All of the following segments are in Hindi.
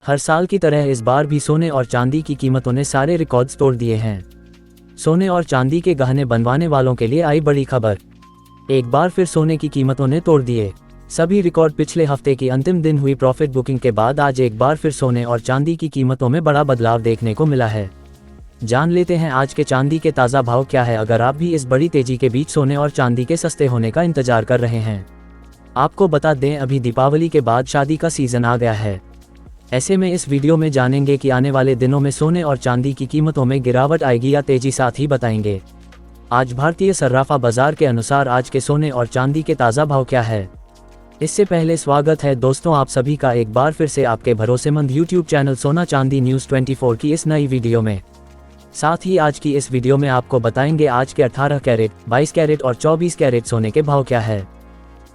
हर साल की तरह इस बार भी सोने और चांदी की कीमतों ने सारे रिकॉर्ड्स तोड़ दिए हैं। सोने और चांदी के गहने बनवाने वालों के लिए आई बड़ी खबर। एक बार फिर सोने की कीमतों ने तोड़ दिए सभी रिकॉर्ड। पिछले हफ्ते की अंतिम दिन हुई प्रॉफिट बुकिंग के बाद आज एक बार फिर सोने और चांदी की कीमतों में बड़ा बदलाव देखने को मिला है। जान लेते हैं आज के चांदी के ताज़ा भाव क्या है। अगर आप भी इस बड़ी तेजी के बीच सोने और चांदी के सस्ते होने का इंतजार कर रहे हैं, आपको बता दें अभी दीपावली के बाद शादी का सीजन आ गया है। ऐसे में इस वीडियो में जानेंगे कि आने वाले दिनों में सोने और चांदी की कीमतों में गिरावट आएगी या तेजी, साथ ही बताएंगे आज भारतीय सर्राफा बाजार के अनुसार आज के सोने और चांदी के ताज़ा भाव क्या है। इससे पहले स्वागत है दोस्तों आप सभी का एक बार फिर से आपके भरोसेमंद YouTube चैनल सोना चांदी न्यूज़ 24 की इस नई वीडियो में। साथ ही आज की इस वीडियो में आपको बताएंगे आज के 18 कैरेट, 22 कैरेट और 24 कैरेट सोने के भाव क्या है।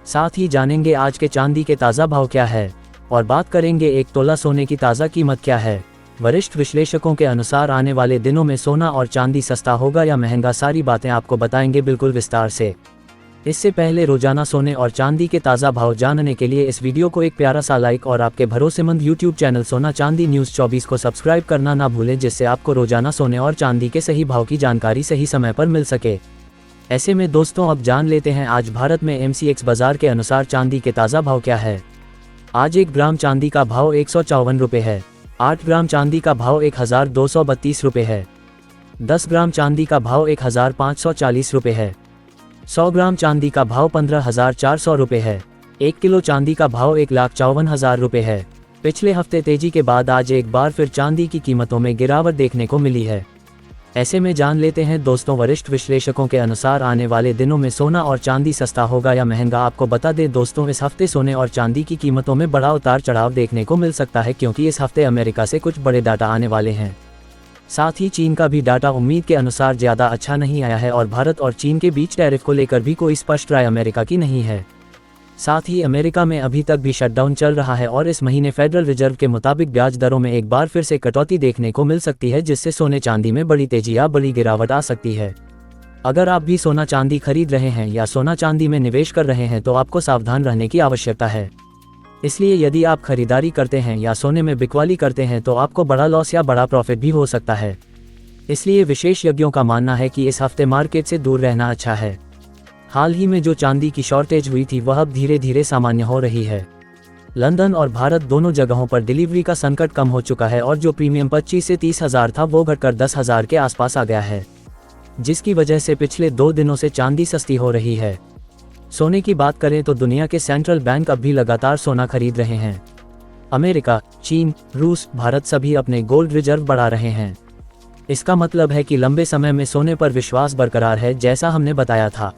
साथ ही जानेंगे आज के चांदी के ताज़ा भाव क्या है और बात करेंगे 1 तोला सोने की ताज़ा कीमत क्या है। वरिष्ठ विश्लेषकों के अनुसार आने वाले दिनों में सोना और चांदी सस्ता होगा या महंगा, सारी बातें आपको बताएंगे बिल्कुल विस्तार से। इससे पहले रोजाना सोने और चांदी के ताज़ा भाव जानने के लिए इस वीडियो को एक प्यारा सा लाइक और आपके भरोसेमंद YouTube चैनल सोना चांदी न्यूज़ 24 को सब्सक्राइब करना ना भूलें, जिससे आपको रोजाना सोने और चांदी के सही भाव की जानकारी सही समय पर मिल सके। ऐसे में दोस्तों अब जान लेते हैं आज भारत में MCX बाजार के अनुसार चांदी के ताज़ा भाव क्या है। आज 1 ग्राम चांदी का भाव 154 रुपये है। 8 ग्राम चांदी का भाव 1232 रुपये है। 10 ग्राम चांदी का भाव 1540 रुपये है। 100 ग्राम चांदी का भाव 15,400 रुपये है। 1 किलो चांदी का भाव 1,54,000 रुपये है। पिछले हफ्ते तेजी के बाद आज एक बार फिर चांदी की कीमतों में गिरावट देखने को मिली है। ऐसे में जान लेते हैं दोस्तों वरिष्ठ विश्लेषकों के अनुसार आने वाले दिनों में सोना और चांदी सस्ता होगा या महंगा। आपको बता दें दोस्तों इस हफ्ते सोने और चांदी की कीमतों में बड़ा उतार चढ़ाव देखने को मिल सकता है, क्योंकि इस हफ्ते अमेरिका से कुछ बड़े डाटा आने वाले हैं। साथ ही चीन का भी डाटा उम्मीद के अनुसार ज़्यादा अच्छा नहीं आया है और भारत और चीन के बीच टैरिफ को लेकर भी कोई स्पष्ट राय अमेरिका की नहीं है। साथ ही अमेरिका में अभी तक भी शटडाउन चल रहा है और इस महीने फेडरल रिजर्व के मुताबिक ब्याज दरों में एक बार फिर से कटौती देखने को मिल सकती है, जिससे सोने चांदी में बड़ी तेजी या बड़ी गिरावट आ सकती है। अगर आप भी सोना चांदी खरीद रहे हैं या सोना चांदी में निवेश कर रहे हैं तो आपको सावधान रहने की आवश्यकता है। इसलिए यदि आप खरीदारी करते हैं या सोने में बिकवाली करते हैं तो आपको बड़ा लॉस या बड़ा प्रॉफिट भी हो सकता है। इसलिए विशेषज्ञों का मानना है कि इस हफ्ते मार्केट से दूर रहना अच्छा है। हाल ही में जो चांदी की शॉर्टेज हुई थी वह अब धीरे धीरे सामान्य हो रही है। लंदन और भारत दोनों जगहों पर डिलीवरी का संकट कम हो चुका है और जो प्रीमियम 25 से 30 हज़ार था वो घटकर 10,000 के आसपास आ गया है, जिसकी वजह से पिछले 2 दिनों से चांदी सस्ती हो रही है। सोने की बात करें तो दुनिया के सेंट्रल बैंक अब भी लगातार सोना खरीद रहे हैं। अमेरिका, चीन, रूस, भारत सभी अपने गोल्ड रिजर्व बढ़ा रहे हैं। इसका मतलब है कि लंबे समय में सोने पर विश्वास बरकरार है, जैसा हमने बताया था।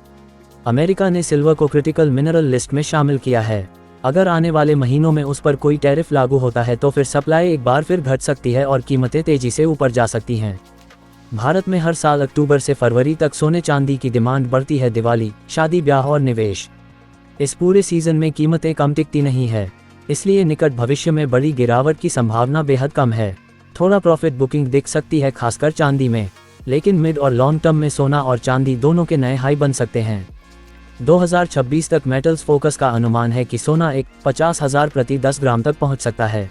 अमेरिका ने सिल्वर को क्रिटिकल मिनरल लिस्ट में शामिल किया है। अगर आने वाले महीनों में उस पर कोई टैरिफ लागू होता है तो फिर सप्लाई एक बार फिर घट सकती है और कीमतें तेजी से ऊपर जा सकती हैं। भारत में हर साल अक्टूबर से फरवरी तक सोने चांदी की डिमांड बढ़ती है। दिवाली, शादी ब्याह और निवेश, इस पूरे सीजन में कीमतें कम टिकती नहीं है, इसलिए निकट भविष्य में बड़ी गिरावट की संभावना बेहद कम है। थोड़ा प्रॉफिट बुकिंग दिख सकती है खासकर चांदी में, लेकिन मिड और लॉन्ग टर्म में सोना और चांदी दोनों के नए हाई बन सकते हैं। 2026 तक मेटल्स फोकस का अनुमान है कि सोना 50,000 प्रति 10 ग्राम तक पहुंच सकता है।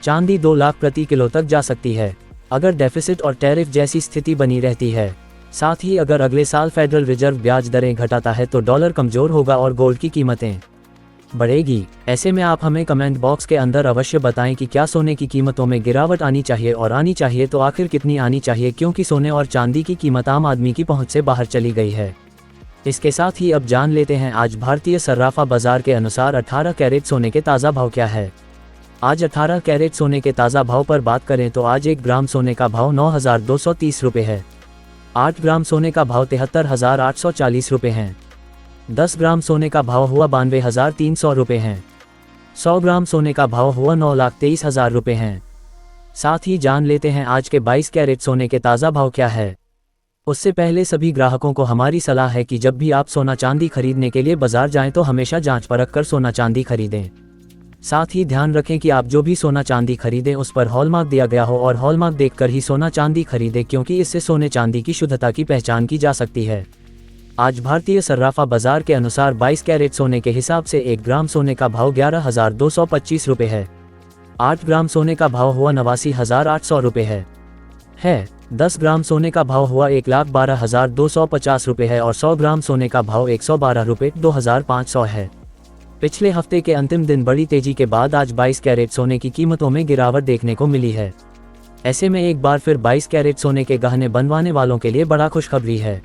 चांदी 2 लाख प्रति किलो तक जा सकती है अगर डेफिसिट और टैरिफ जैसी स्थिति बनी रहती है। साथ ही अगर अगले साल फेडरल रिजर्व ब्याज दरें घटाता है तो डॉलर कमजोर होगा और गोल्ड की कीमतें बढ़ेगी। ऐसे में आप हमें कमेंट बॉक्स के अंदर अवश्य बताएं कि क्या सोने की कीमतों में गिरावट आनी चाहिए और आनी चाहिए तो आखिर कितनी आनी चाहिए, क्योंकि सोने और चांदी की कीमत आम आदमी की पहुंच से बाहर चली गई है। इसके साथ ही अब जान लेते हैं आज भारतीय सर्राफा बाजार के अनुसार 18 कैरेट सोने के ताज़ा भाव क्या है। आज 18 कैरेट सोने के ताज़ा भाव पर बात करें तो आज 1 ग्राम सोने का भाव 9,230 रुपये है। 8 ग्राम सोने का भाव 73,840 रुपये हैं। 10 ग्राम सोने का भाव हुआ 92,300 रुपये हैं। 100 ग्राम सोने का भाव हुआ 9,23,000 रुपये हैं। साथ ही जान लेते हैं आज के 22 कैरेट सोने के ताज़ा भाव क्या है। उससे पहले सभी ग्राहकों को हमारी सलाह है कि जब भी आप सोना चांदी खरीदने के लिए बाजार जाएं तो हमेशा जांच परख कर सोना चांदी खरीदें। साथ ही ध्यान रखें कि आप जो भी सोना चांदी खरीदें उस पर हॉलमार्क दिया गया हो और हॉलमार्क देखकर ही सोना चांदी खरीदें, क्योंकि इससे सोने चांदी की शुद्धता की पहचान की जा सकती है। आज भारतीय सर्राफा बाजार के अनुसार 22 कैरेट सोने के हिसाब से 1 ग्राम सोने का भाव 11,225 रुपये है। 8 ग्राम सोने का भाव हुआ 89,800 रुपये है। 10 ग्राम सोने का भाव हुआ 1,12,250 रुपये है और 100 ग्राम सोने का भाव 112 रुपये 2,500 है। पिछले हफ्ते के अंतिम दिन बड़ी तेजी के बाद आज 22 कैरेट सोने की कीमतों में गिरावट देखने को मिली है। ऐसे में एक बार फिर 22 कैरेट सोने के गहने बनवाने वालों के लिए बड़ा खुशखबरी है।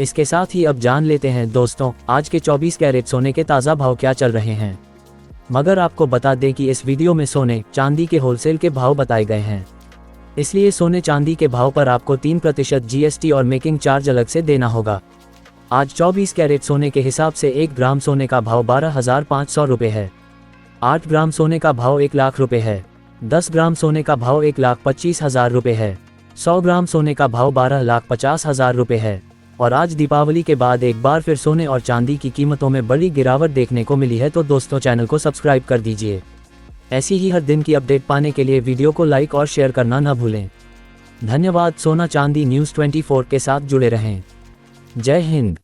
इसके साथ ही अब जान लेते हैं दोस्तों, आज के 24 कैरेट सोने के ताज़ा भाव क्या चल रहे हैं। मगर आपको बता दें कि इस वीडियो में सोने चांदी के होलसेल के भाव बताए गए हैं, इसलिए सोने चांदी के भाव पर आपको 3% GST और मेकिंग चार्ज अलग से देना होगा। आज 24 कैरेट सोने के हिसाब से 1 ग्राम सोने का भाव 12,500 रुपये है। 8 ग्राम सोने का भाव 1 लाख रुपये है। 10 ग्राम सोने का भाव 1,25,000 रुपये है। 100 ग्राम सोने का भाव 12,50,000 रुपये है। और आज दीपावली के बाद एक बार फिर सोने और चांदी की कीमतों में बड़ी गिरावट देखने को मिली है। तो दोस्तों, चैनल को सब्सक्राइब कर दीजिए। ऐसी ही हर दिन की अपडेट पाने के लिए वीडियो को लाइक और शेयर करना न भूलें। धन्यवाद। सोना चांदी न्यूज़ 24 के साथ जुड़े रहें। जय हिंद।